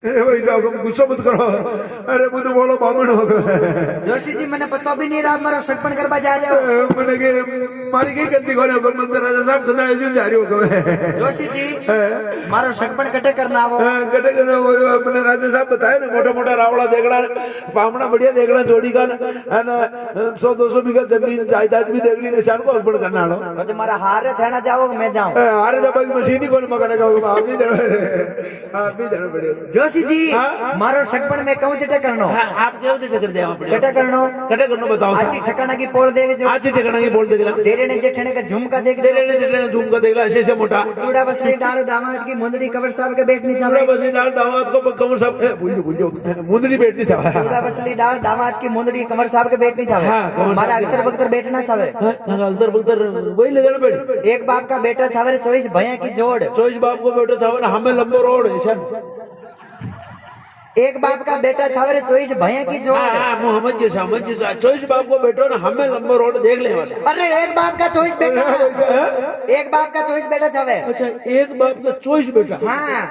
अरे भाई साहब गुस्सा मत करो। अरे मुझे बोलो बामण हो गए। जोशी जी मैंने पता भी नहीं रहा मारो सगपन करवा जा रहे हो। मैंने के मारी की गलती करे हो मंदिर राजा साहब धंधा ऐसे जा रही हो गए। जोशी जी मारो सगपन कटे करना हो कटे करना वो अपने राजा साहब बताया ना मोटा मोटा रावड़ा देखना पामना बढ़िया देखना जोड़ी का है ना 100-200 बीघा जमीन जायदाद भी देख ली निशान को अर्पण करना लो। मुझे मारा हारे थेना जाओ मैं जाऊं हारे जब मशीन ही कौन मकाने का आप नहीं जाना आप नहीं जाना पड़ेगा। जोशी जी मारो सगपन में कहूं चटे करनो आप क्यों से टकर देवा पड़े कटे करनो बताओ आज ही ठिकाना की पोल देख जो आज ठिकाना की बोल देगा तेरे ने जेठने का झुमका देख तेरे ने जितने झूम का देखला ऐसे से मोटा सूड़ा बसरी डाल दामाद की मुंदड़ी कबर साहब के बैठनी पूरा चाहे बसी डाल दामाद को कमर सब भूलियो मुंदरी बैठनी चाहे सूड़ा बसरी डाल दामाद की मुंदड़ी कमर साहब के बैठनी चाहे हाँ, कमर साहब मारा के। अख्तर बख्तर बैठना चाहे अल्तर बख्तर वही ले जाना बैठ एक बाप का बेटा छावे 24 भैया की जोड़ चोइस बाप को बेटा चाहे ना हमें लंबो रोड ऐसा एक बाप का बेटा छावे 24 भैया की जोड़ मोहम्मद जैसा चोइस बाप को बेटो ना हमें लंबो रोड देख ले बस अरे एक बाप का 24 बेटा एक बाप का 24 बेटा छावे अच्छा एक बाप का चोइस बेटा हाँ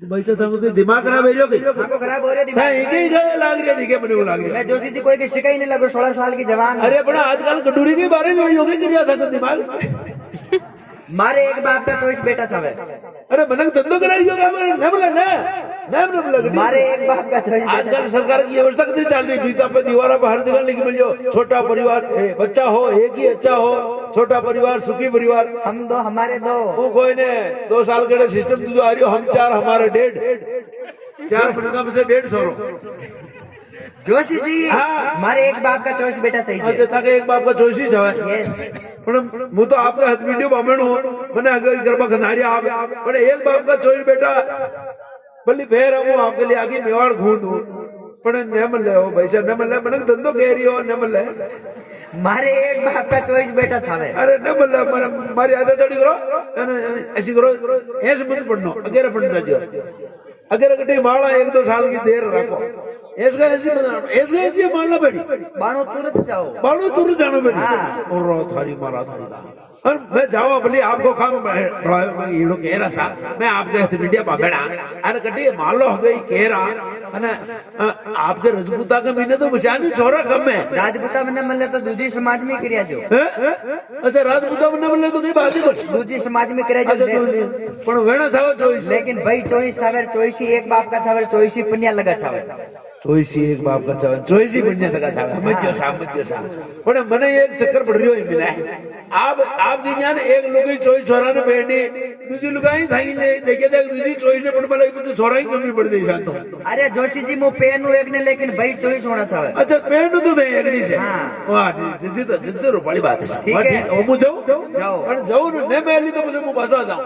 वैसे था कि दिमाग खराब है लोगे आंखों खराब हो रही था थी एक ही गए लाग रही दिखे बने लाग रही मैं जोशी जी कोई की शिकाई नहीं लगो 16 साल की जवान अरे अपना आजकल कटोरी के बारे में योगी क्रिया था तो दिमाग मारे एक बाप का 24 बेटा छावे अरे मनक धंधो कराई होगा न बोला न बोला मारे एक बाप का 24 बेटा आजकल सरकार की व्यवस्था कितनी चल रही बीता पे दीवारों पर हर जगह लिख मिल जाओ छोटा परिवार बच्चा हो एक ही अच्छा हो छोटा परिवार सुखी परिवार हम दो हमारे दो वो कोई ने 2 साल के सिस्टम जो आ रही हो हम 4 हमारे 1.5 4 बनका में से 150 जोशी जी हाँ। मारे एक बाप का 24 बेटा चाहिए अच्छा ताकि एक बाप का चोइस ही छवे यस पण હું તો આપકા હાથ વિડિયો બામણ હું મને આગળ ગરબા ખનારી આપ પણ એક બાપ का चोइस बेटा भली फेर હું आपके लिए आगे मेवाड़ घूम दूं पण न मले हो पैसा न मले મને ધંધો કેરી हो न मले मारे एक बाप का 24 बेटा छावे अरे न मले मारी आदत थोड़ी करो ऐसी करो ऐसे मत पढ़नो अगेरा पढ़ जाओ अगेरा कटी माला 1-2 साल की देर रखो ऐसी मानना पड़ी बाणो तुरंत जाओ बाणो तुर जानो पड़ी हाँ। और थारी मारा थारी दा और मैं जाओ भले आपको काम ईड़ो केरा सा मैं आपके हाथ मीडिया बाबेड़ा अरे कटी मालो हो गई केरा अने आपके रजपूता के महीने तो बचानी छोरा कम है राजपूता में न मिले तो दूसरी समाज में क्रिया जो अच्छा राजपूता में न मिले तो कई बात ही बची दूसरी समाज में क्रिया जो पण वेणा साव चोइस लेकिन भाई 24 सावर 24 एक बाप का छावर 24 पुण्य लगा छावे चोइसी एक बाप का चावन चोइसी बढ़िया तका चावन मध्य सा पण मने एक चक्कर पड़ रही है मिला आप की ज्ञान एक लुगाई चोइस छोरा ने बेटी दूसरी लुगाई थाई ले देखे देख दूसरी चोइस ने पड़ पले तो छोरा ही कमी पड़ गई शांत अरे जोशी जी मु पेन नु एक ने लेकिन भाई 24 होना छावे अच्छा पेड़ तो दे एकनी से हाँ। वाह जिद्दी तो बड़ी बात है ठीक है। ओ मु जाऊं जाओ। पण जाऊं ने मेली तो मुझे मु बसा जाऊं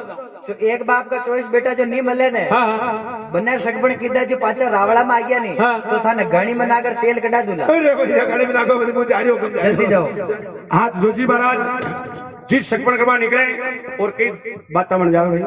तो एक बाप का 24 बेटा जो नहीं मिले ने हां हां बन्ना सगबण कीधा जो पाचा रावड़ा में आ गया नहीं हाँ। तो थाने घणी में नागर तेल कटा दूला अरे भैया गाड़ी में नाको मुझे जा रही हो कम जल्दी जाओ हाथ जोशी महाराज जिस सगपन करवा निकले और कई बात बन जाओ भाई।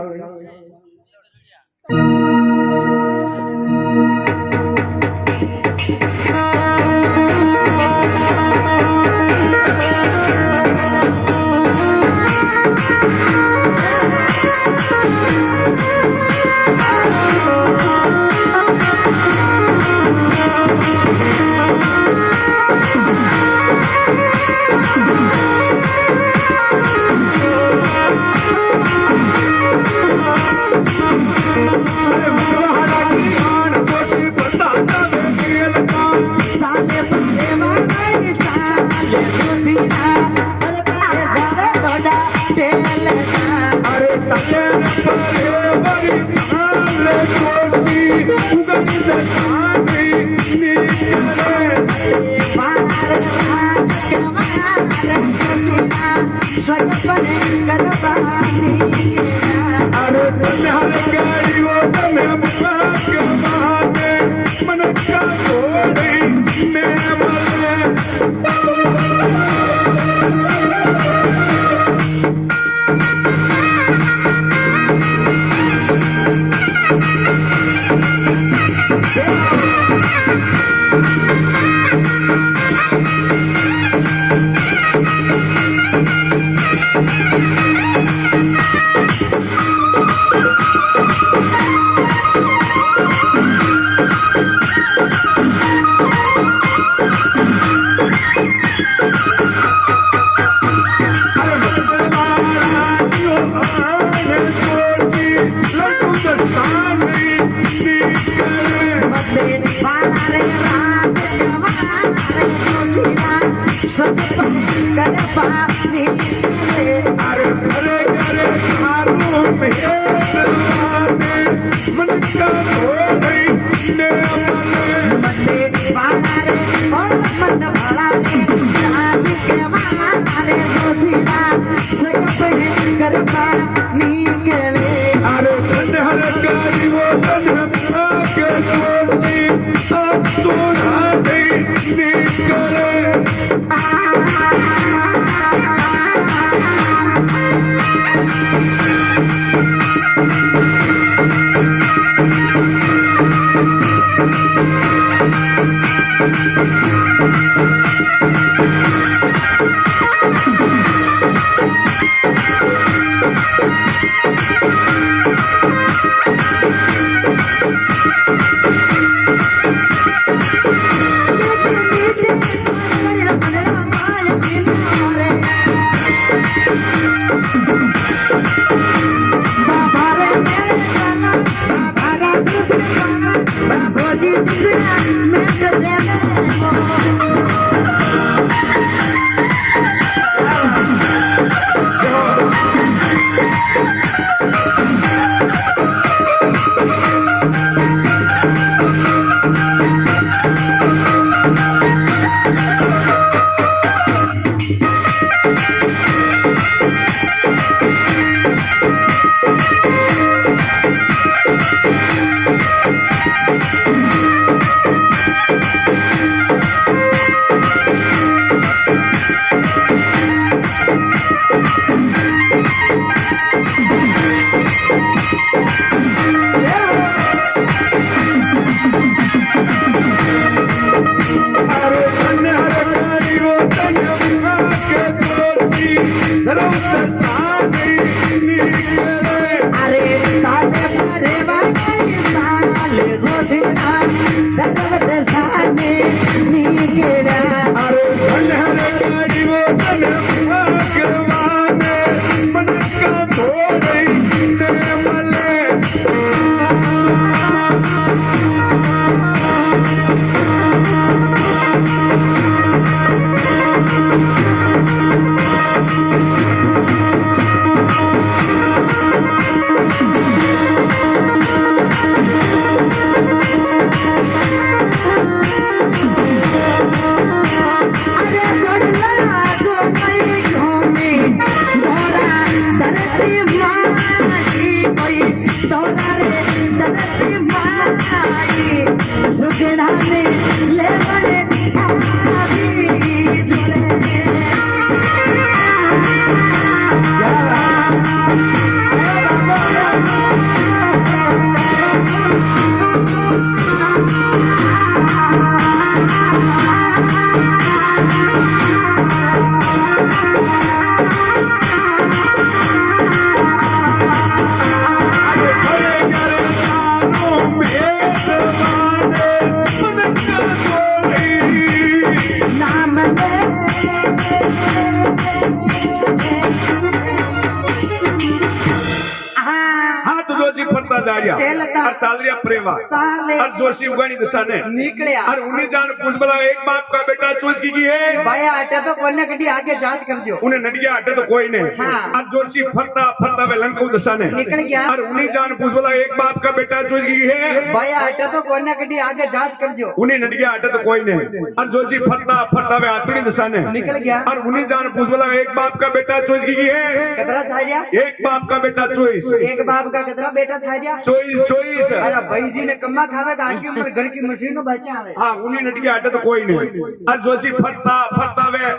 प्रेवा साले और जोशी उगानी दशा ने निकलिया और उन्हीं जान पूछ बोला एक बाप का बेटा चॉइस की है भैया हटे तो कोने कटी आगे जांच कर जो उन्हें नटिया हटे तो कोई नहीं हाँ। और जोशी फरता फरता वे लंका दशा ने निकल गया और उन्हीं जान पूछ बोला एक बाप का बेटा चॉइस की है भैया हटे तो कोने कटी आगे जांच कर जो उन्हें नटिया हटे तो कोई नहीं और जोशी फरता फरता वे आतड़ी दशा ने निकल गया और उन्हीं जान पूछ बोला एक बाप का बेटा चॉइस की है कितना छाया एक बाप का बेटा चॉइस एक बाप का कितना बेटा छाया चॉइस चॉइस अरे भाई जी ने कम्मा खावे आगे उम्र घर की मशीन बचा आवे हाँ उन्हीं नटिया हटे तो कोई नहीं और जोशी फरता फरता वे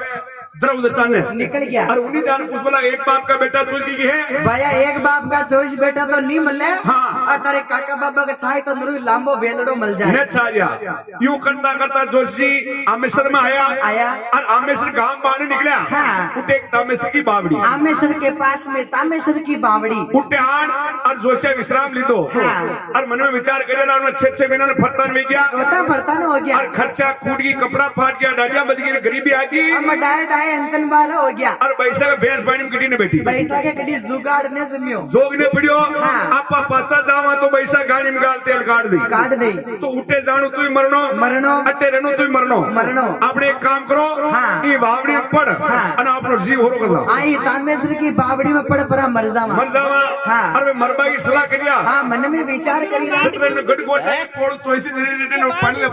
द्रव दशा ने निकल गया और उन्हीं जान पूछ बोला एक बाप का बेटा चॉइस की है भैया एक बाप का चोइस बेटा तो नहीं मिले हाँ। और तारे काका बाबा का छाई तो नरू लांबो वेलड़ो मिल जाए न छाया यूं करता करता जोशी आमेश्वर में आया और आमेश्वर गांव बाहर निकला हाँ। उठे एक तामेश्वर की बावड़ी आमेश्वर के पास में तामेश्वर की बावड़ी उठे आन और जोशी विश्राम ली दो हाँ। और मन में विचार करे 6 महीना फरतान में गया रोता भरता न हो गया और खर्चा कूट गई कपड़ा फाट गया डालियां बज गई गरीबी आ गई अब डाय डाय अंतन बार हो गया और पैसा भैंस पानी में कटी ने बैठी पैसा के कटी जुगाड़ ने जमियो जोग ने पड़ियो हाँ। आपा पासा जावा तो पैसा गाड़ी में गाल तेल काट दी काट दे तो उठे जानो तू मरनो मरनो अट्टे रहनो तू मरनो मरनो आपने एक काम करो हाँ। ये बावड़ी में पड़ हाँ। और अपनो जीव होरो कर लो आई तामेश्वर की बावड़ी में पड़ पड़ा मर जावा मर जावा हाँ। और वे मरबा की सलाह करिया हाँ मन में विचार करी रहा गड़ गोटा पोड़ चोइसी पानी